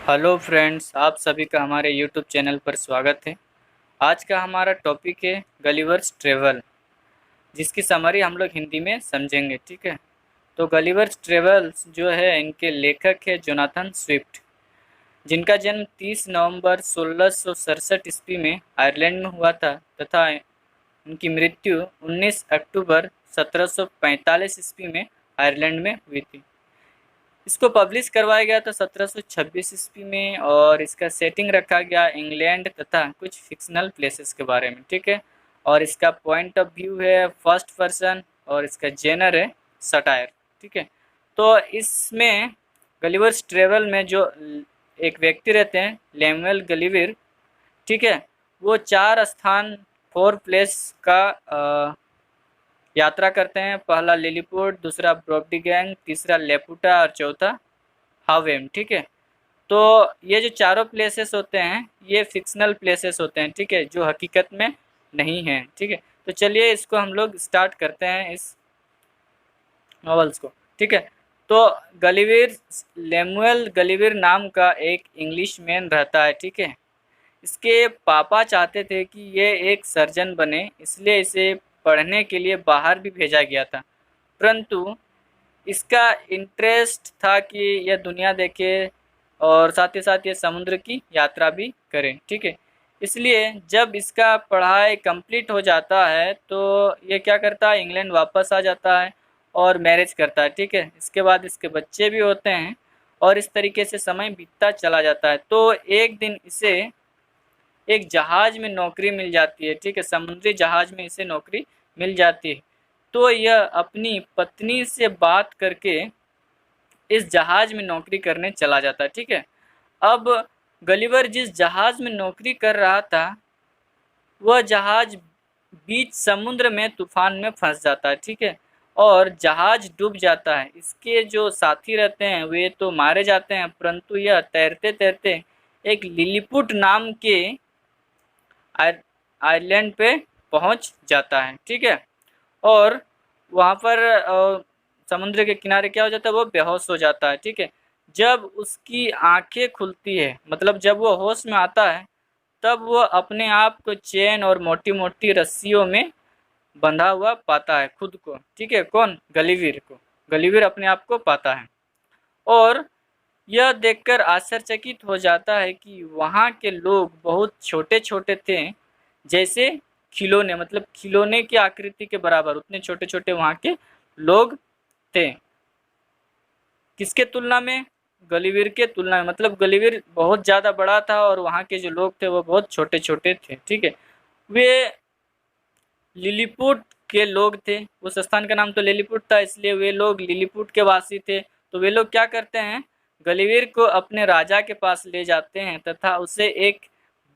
Hello friends, आप सभी का हमारे यूट्यूब चैनल पर स्वागत है। आज का हमारा टॉपिक है गलिवर्स ट्रेवल, जिसकी समरी हम लोग हिंदी में समझेंगे। ठीक है, तो गलिवर्स ट्रेवल्स जो है, इनके लेखक है जोनाथन स्विफ्ट, जिनका जन्म 30 नवंबर 1667 ईस्वी में आयरलैंड में हुआ था तथा उनकी मृत्यु 19 अक्टूबर 1745 ईस्वी में आयरलैंड में हुई थी। इसको पब्लिश करवाया गया था 1726 ईस्वी में, और इसका सेटिंग रखा गया इंग्लैंड तथा कुछ फिक्शनल प्लेसेस के बारे में। ठीक है, और इसका पॉइंट ऑफ व्यू है फर्स्ट पर्सन, और इसका जेनर है सटायर। ठीक है, तो इसमें गलिवर्स ट्रेवल में जो एक व्यक्ति रहते हैं लैमुएल गलिवर, ठीक है, वो 4 स्थान 4 प्लेस का यात्रा करते हैं। पहला लिलीपुट, दूसरा ब्रोकडिगैंग, तीसरा लेपुटा और चौथा हावेम। ठीक है, तो ये जो चारों प्लेसेस होते हैं ये फिक्शनल प्लेसेस होते हैं, ठीक है, जो हकीकत में नहीं है। ठीक है, तो चलिए इसको हम लोग स्टार्ट करते हैं, इस नॉवेल्स को। ठीक है, तो गलिवर, लैमुएल गलिवर नाम का एक इंग्लिश मैन रहता है। ठीक है, इसके पापा चाहते थे कि ये एक सर्जन बने, इसलिए इसे पढ़ने के लिए बाहर भी भेजा गया था, परंतु इसका इंटरेस्ट था कि यह दुनिया देखे और साथ ही साथ ये समुद्र की यात्रा भी करें। ठीक है, इसलिए जब इसका पढ़ाई कंप्लीट हो जाता है तो ये क्या करता है, इंग्लैंड वापस आ जाता है और मैरिज करता है। ठीक है, इसके बाद इसके बच्चे भी होते हैं और इस तरीके से समय बीतता चला जाता है। तो एक दिन इसे एक जहाज में नौकरी मिल जाती है। ठीक है, समुद्री जहाज में इसे नौकरी मिल जाती है। तो यह अपनी पत्नी से बात करके इस जहाज में नौकरी करने चला जाता है। ठीक है, अब गलिवर जिस जहाज में नौकरी कर रहा था वह जहाज बीच समुद्र में तूफान में फंस जाता है। ठीक है, और जहाज डूब जाता है। इसके जो साथी रहते हैं वे तो मारे जाते हैं, परंतु यह तैरते तैरते एक लिलीपुट नाम के आइलैंड पे पहुंच जाता है। ठीक है, और वहाँ पर समुद्र के किनारे क्या हो जाता है, वो बेहोश हो जाता है। ठीक है, जब उसकी आंखें खुलती है, मतलब जब वो होश में आता है, तब वो अपने आप को चैन और मोटी मोटी रस्सियों में बंधा हुआ पाता है खुद को। ठीक है, कौन, गलिवर को, गलिवर अपने आप को पाता है और यह देखकर आश्चर्यचकित हो जाता है कि वहाँ के लोग बहुत छोटे छोटे थे, जैसे खिलौने, मतलब खिलौने की आकृति के बराबर उतने छोटे छोटे वहाँ के लोग थे। किसके तुलना में, गलिवर के तुलना में, मतलब गलिवर बहुत ज़्यादा बड़ा था और वहाँ के जो लोग थे वो बहुत छोटे छोटे थे। ठीक है, वे लिलीपुट के लोग थे, उस स्थान का नाम तो लिलीपुट था, इसलिए वे लोग लिलीपुट के वासी थे। तो वे लोग क्या करते हैं, गलिवर को अपने राजा के पास ले जाते हैं तथा उसे एक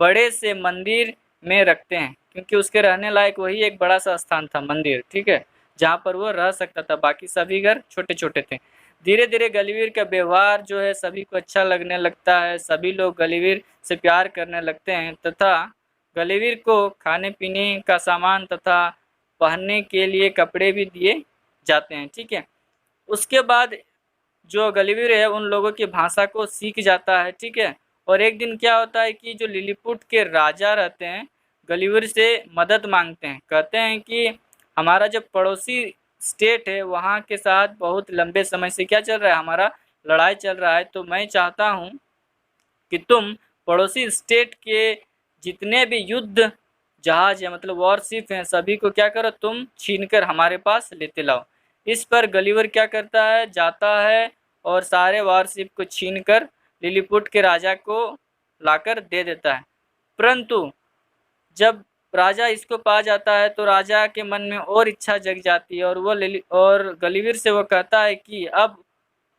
बड़े से मंदिर में रखते हैं, क्योंकि उसके रहने लायक वही एक बड़ा सा स्थान था, मंदिर। ठीक है, जहाँ पर वो रह सकता था, बाकी सभी घर छोटे छोटे थे। धीरे धीरे गलिवर का व्यवहार जो है सभी को अच्छा लगने लगता है, सभी लोग गलिवर से प्यार करने लगते हैं तथा गलिवर को खाने पीने का सामान तथा पहनने के लिए कपड़े भी दिए जाते हैं। ठीक है, उसके बाद जो गलिवर है उन लोगों की भाषा को सीख जाता है। ठीक है, और एक दिन क्या होता है कि जो लिलीपुट के राजा रहते हैं गलिवर से मदद मांगते हैं, कहते हैं कि हमारा जो पड़ोसी स्टेट है वहाँ के साथ बहुत लंबे समय से क्या चल रहा है, हमारा लड़ाई चल रहा है, तो मैं चाहता हूँ कि तुम पड़ोसी स्टेट के जितने भी युद्ध जहाज है, मतलब वॉरशिप हैं, सभी को क्या करो, तुम छीन कर हमारे पास लेते लाओ। इस पर गलिवर क्या करता है, जाता है और सारे वॉरशिप को छीन कर लिलीपुट के राजा को लाकर दे देता है। परंतु जब राजा इसको पा जाता है तो राजा के मन में और इच्छा जग जाती है, और गलिवर से वो कहता है कि अब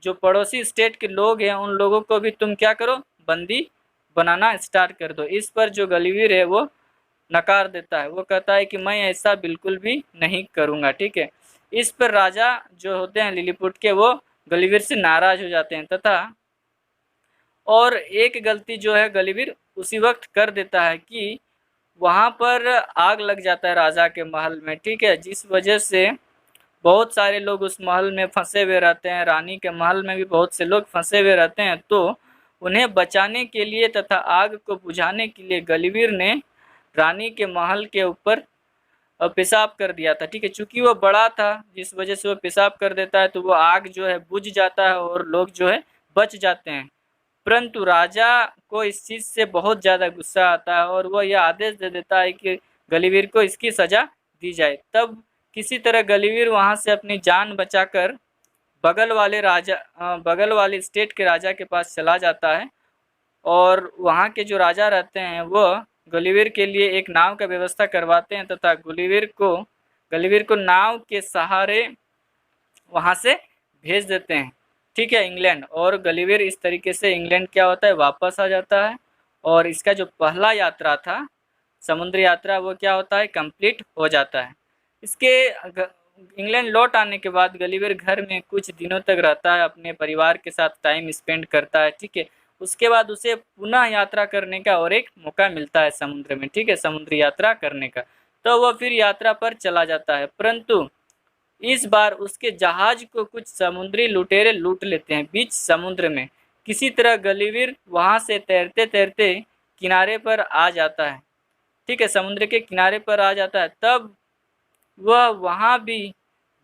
जो पड़ोसी स्टेट के लोग हैं उन लोगों को भी तुम क्या करो, बंदी बनाना स्टार्ट कर दो। इस पर जो गलिवर है वो नकार देता है, वो कहता है कि मैं ऐसा बिल्कुल भी नहीं करूँगा। ठीक है, इस पर राजा जो होते हैं लिलीपुट के वो गलिवर से नाराज हो जाते हैं तथा और एक गलती जो है गलिवर उसी वक्त कर देता है कि वहाँ पर आग लग जाता है राजा के महल में। ठीक है, जिस वजह से बहुत सारे लोग उस महल में फंसे हुए रहते हैं, रानी के महल में भी बहुत से लोग फंसे हुए रहते हैं। तो उन्हें बचाने के लिए तथा आग को बुझाने के लिए गलिवर ने रानी के महल के ऊपर पेशाब कर दिया था। ठीक है, चूंकि वो बड़ा था जिस वजह से वो पेशाब कर देता है तो वो आग जो है बुझ जाता है और लोग जो है बच जाते हैं। परंतु राजा को इस चीज से बहुत ज्यादा गुस्सा आता है और वह यह आदेश दे देता है कि गलिवर को इसकी सजा दी जाए। तब किसी तरह गलिवर वहां से अपनी जान बचाकर बगल वाले स्टेट के राजा के पास चला जाता है और वहाँ के जो राजा रहते हैं वह गलिवर के लिए एक नाव का व्यवस्था करवाते हैं तथा गलिवर को नाव के सहारे वहाँ से भेज देते हैं। ठीक है, इंग्लैंड। और गलिवर इस तरीके से इंग्लैंड क्या होता है वापस आ जाता है और इसका जो पहला यात्रा था समुद्री यात्रा वो क्या होता है कंप्लीट हो जाता है। इसके इंग्लैंड लौट आने के बाद गलिवर घर में कुछ दिनों तक रहता है, अपने परिवार के साथ टाइम स्पेंड करता है। ठीक है, उसके बाद उसे पुनः यात्रा करने का और एक मौका मिलता है समुद्र में। ठीक है, समुद्री यात्रा करने का, तो वह फिर यात्रा पर चला जाता है। परंतु इस बार उसके जहाज को कुछ समुद्री लुटेरे लूट लेते हैं बीच समुद्र में। किसी तरह गलिवर वहां से तैरते तैरते किनारे पर आ जाता है। ठीक है, समुद्र के किनारे पर आ जाता है। तब वह वहां भी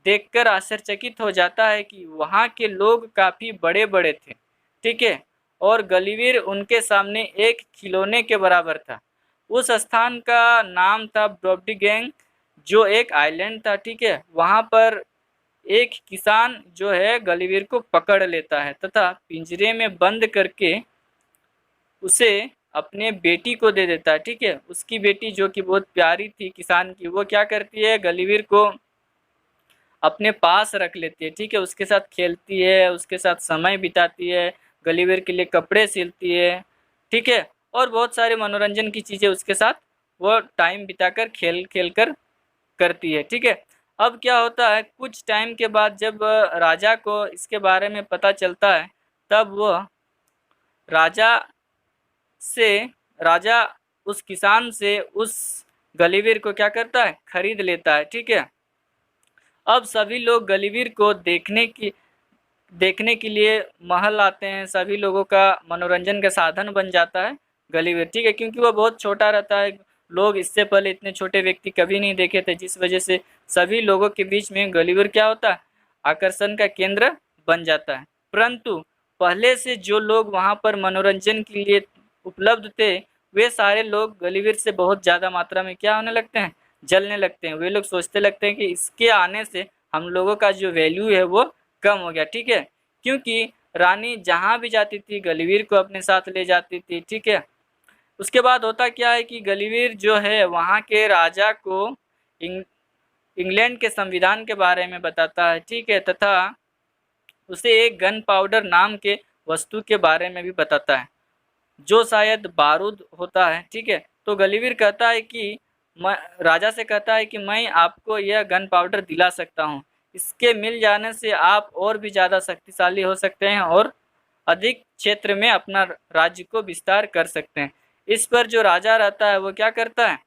देखकर आश्चर्यचकित हो जाता है कि वहां के लोग काफी बड़े बड़े थे। ठीक है, और गलिवर उनके सामने एक खिलौने के बराबर था। उस स्थान का नाम था ब्रॉडगैंग जो एक आइलैंड था। ठीक है, वहां पर एक किसान जो है गलिवर को पकड़ लेता है तथा पिंजरे में बंद करके उसे अपने बेटी को दे देता है। ठीक है, उसकी बेटी जो कि बहुत प्यारी थी किसान की, वो क्या करती है गलिवर को अपने पास रख लेती है। ठीक है, उसके साथ खेलती है, उसके साथ समय बिताती है, गलिवर के लिए कपड़े सिलती है। ठीक है, और बहुत सारे मनोरंजन की चीज़ें उसके साथ वो टाइम बिताकर खेल खेल कर करती है। ठीक है, अब क्या होता है कुछ टाइम के बाद जब राजा को इसके बारे में पता चलता है तब वह राजा राजा उस किसान से उस गलिवर को क्या करता है खरीद लेता है। ठीक है, अब सभी लोग गलिवर को देखने के लिए महल आते हैं। सभी लोगों का मनोरंजन का साधन बन जाता है गलिवर। ठीक है, क्योंकि वह बहुत छोटा रहता है, लोग इससे पहले इतने छोटे व्यक्ति कभी नहीं देखे थे, जिस वजह से सभी लोगों के बीच में गलिवर क्या होता है आकर्षण का केंद्र बन जाता है। परंतु पहले से जो लोग वहां पर मनोरंजन के लिए उपलब्ध थे वे सारे लोग गलिवर से बहुत ज़्यादा मात्रा में क्या होने लगते हैं जलने लगते हैं। वे लोग सोचते लगते हैं कि इसके आने से हम लोगों का जो वैल्यू है वो कम हो गया। ठीक है, क्योंकि रानी जहाँ भी जाती थी गलिवर को अपने साथ ले जाती थी। ठीक है, उसके बाद होता क्या है कि गलिवर जो है वहाँ के राजा को इंग्लैंड के संविधान के बारे में बताता है। ठीक है, तथा उसे एक गन पाउडर नाम के वस्तु के बारे में भी बताता है जो शायद बारूद होता है। ठीक है, तो गलिवर कहता है कि राजा से कहता है कि मैं आपको यह गन पाउडर दिला सकता हूँ, इसके मिल जाने से आप और भी ज़्यादा शक्तिशाली हो सकते हैं और अधिक क्षेत्र में अपना राज्य को विस्तार कर सकते हैं। इस पर जो राजा रहता है वो क्या करता है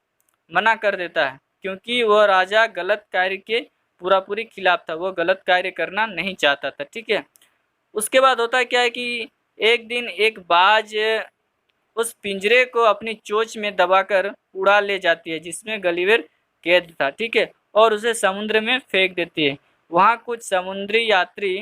मना कर देता है, क्योंकि वह राजा गलत कार्य के पूरी खिलाफ था, वो गलत कार्य करना नहीं चाहता था। ठीक है, उसके बाद होता क्या है कि एक दिन एक बाज उस पिंजरे को अपनी चोंच में दबाकर उड़ा ले जाती है जिसमें गलिवर कैद था। ठीक है, और उसे समुद्र में फेंक देती है। वहाँ कुछ समुद्री यात्री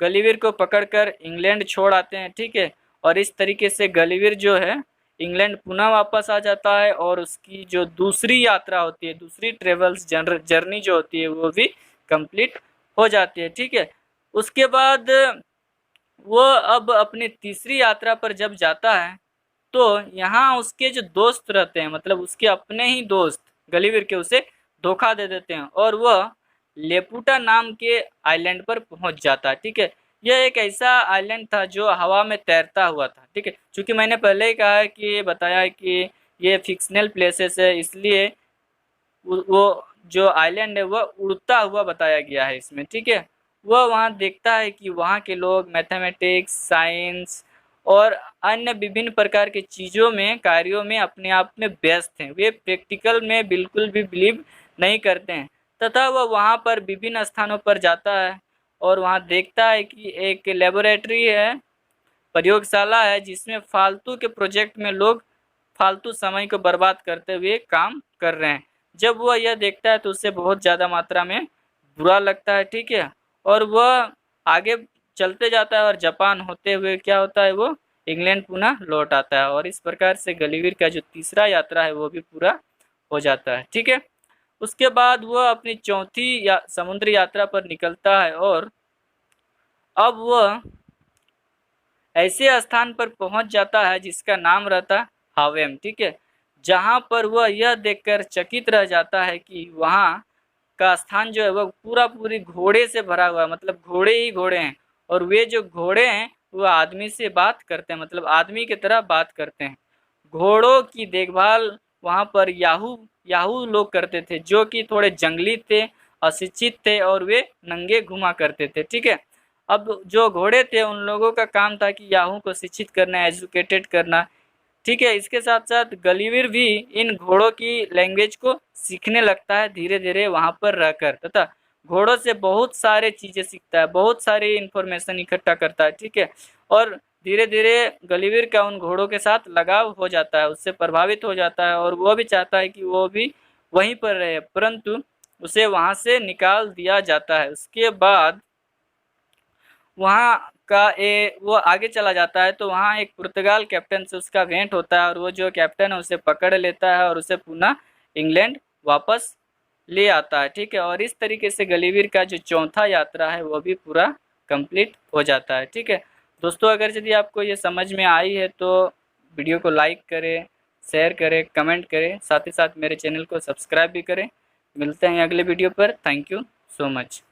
गलिवर को पकड़कर इंग्लैंड छोड़ आते हैं। ठीक है, और इस तरीके से गलिवर जो है इंग्लैंड पुनः वापस आ जाता है और उसकी जो दूसरी यात्रा होती है, दूसरी ट्रेवल्स जर्नी जो होती है वो भी कंप्लीट हो जाती है। ठीक है, उसके बाद वो अब अपनी तीसरी यात्रा पर जब जाता है तो यहाँ उसके जो दोस्त रहते हैं, मतलब उसके अपने ही दोस्त गलिवर के उसे धोखा दे देते हैं और वह लेपुटा नाम के आइलैंड पर पहुंच जाता है। ठीक है, यह एक ऐसा आइलैंड था जो हवा में तैरता हुआ था। ठीक है, क्योंकि मैंने पहले ही कहा है कि ये बताया है कि ये फिक्शनल प्लेसेस है, इसलिए वो जो आइलैंड है वह उड़ता हुआ बताया गया है इसमें। ठीक है, वह वहाँ देखता है कि वहाँ के लोग मैथमेटिक्स, साइंस और अन्य विभिन्न प्रकार की चीज़ों में कार्यों में अपने आप में व्यस्त हैं। वे प्रैक्टिकल में बिल्कुल भी बिलीव नहीं करते हैं तथा वह वहाँ पर विभिन्न स्थानों पर जाता है और वहाँ देखता है कि एक लेबोरेटरी है प्रयोगशाला है जिसमें फालतू के प्रोजेक्ट में लोग फालतू समय को बर्बाद करते हुए काम कर रहे हैं। जब वह यह देखता है तो उसे बहुत ज़्यादा मात्रा में बुरा लगता है, ठीक है, और वह आगे चलते जाता है और जापान होते हुए क्या होता है, वो इंग्लैंड पुनः लौट आता है। और इस प्रकार से गलिवर का जो तीसरा यात्रा है वो भी पूरा हो जाता है, ठीक है। उसके बाद वह अपनी चौथी समुद्री यात्रा पर निकलता है और अब वह ऐसे स्थान पर पहुंच जाता है जिसका नाम रहता है हावेम, ठीक है, जहां पर वह यह देखकर चकित रह जाता है कि वहां का स्थान जो है वह पूरा पूरी घोड़े से भरा हुआ है, मतलब घोड़े ही घोड़े हैं। और वे जो घोड़े हैं वह आदमी से बात करते हैं, मतलब आदमी की तरह बात करते हैं। घोड़ों की देखभाल वहां पर याहू याहू लोग करते थे, जो कि थोड़े जंगली थे, अशिक्षित थे और वे नंगे घुमा करते थे, ठीक है। अब जो घोड़े थे उन लोगों का काम था कि याहू को शिक्षित करना, एजुकेटेड करना, ठीक है। इसके साथ साथ गलिवर भी इन घोड़ों की लैंग्वेज को सीखने लगता है धीरे धीरे वहां पर रहकर, तथा घोड़ों से बहुत सारे चीजें सीखता है, बहुत सारी इंफॉर्मेशन इकट्ठा करता है, ठीक है। और धीरे धीरे गलिवर का उन घोड़ों के साथ लगाव हो जाता है, उससे प्रभावित हो जाता है और वो भी चाहता है कि वो भी वहीं पर रहे, परंतु उसे वहां से निकाल दिया जाता है। उसके बाद वहाँ का वो आगे चला जाता है तो वहाँ एक पुर्तगाल कैप्टन से उसका भेंट होता है और वो जो कैप्टन है उसे पकड़ लेता है और उसे पुनः इंग्लैंड वापस ले आता है, ठीक है। और इस तरीके से गलिवर का जो चौथा यात्रा है वो भी पूरा कंप्लीट हो जाता है, ठीक है। दोस्तों, अगर यदि आपको ये समझ में आई है तो वीडियो को लाइक करें, शेयर करें, कमेंट करें, साथ ही साथ मेरे चैनल को सब्सक्राइब भी करें। मिलते हैं अगले वीडियो पर। Thank you so much.